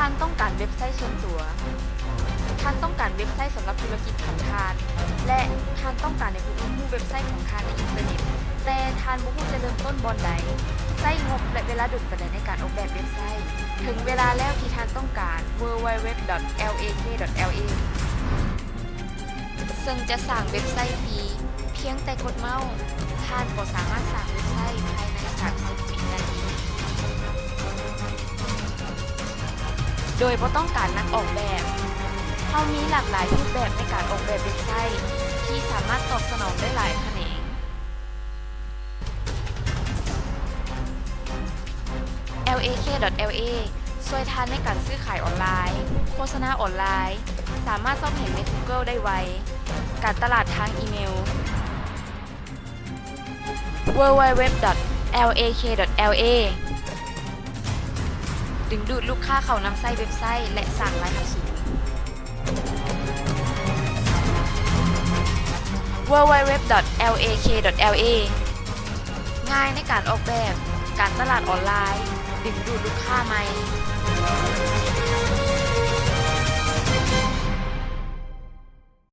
านต้องการเว็บไซต์ส่วนตัวท่านต้องการเว็บไซต์สำหรับธุรกิจของท่าน และท่านต้องการให้ผู้อื่นรู้เว็บไซต์ของท่านในอินเทอร์เน็ต แต่ท่านบ่รู้จะเริ่มต้นบอนใดใช้งบและเวลาดุลปานใดในการออกแบบเว็บไซต์ ถึงเวลาแล้วที่ท่านต้องการ www.lak.la ซึ่งจะสร้างเว็บไซต์ฟรีเพียงแต่กดเมาส์ท่านก็สามารถสร้างเว็บไซต์ภายใน30วินาทีโดยบ่ต้องการนักออกแบบเรามีหลากหลายรูปแบบในการออกแบบเว็บไซต์ที่สามารถตอบสนองได้หลายแขนง lak.la ช่วยท่านในการซื้อขายออนไลน์ โฆษณาออนไลน์ สามารถซ่อมเห็นใน Google ได้ไว การตลาดทางอีเมล www.lak.la ดึงดูดลูกค้าเข้านำไส้เว็บไซต์และสร้างรายได้สูง www.lak.la ง่ายในการออกแบบ การตลาดออนไลน์ ดึงดูดลูกค้าใหม่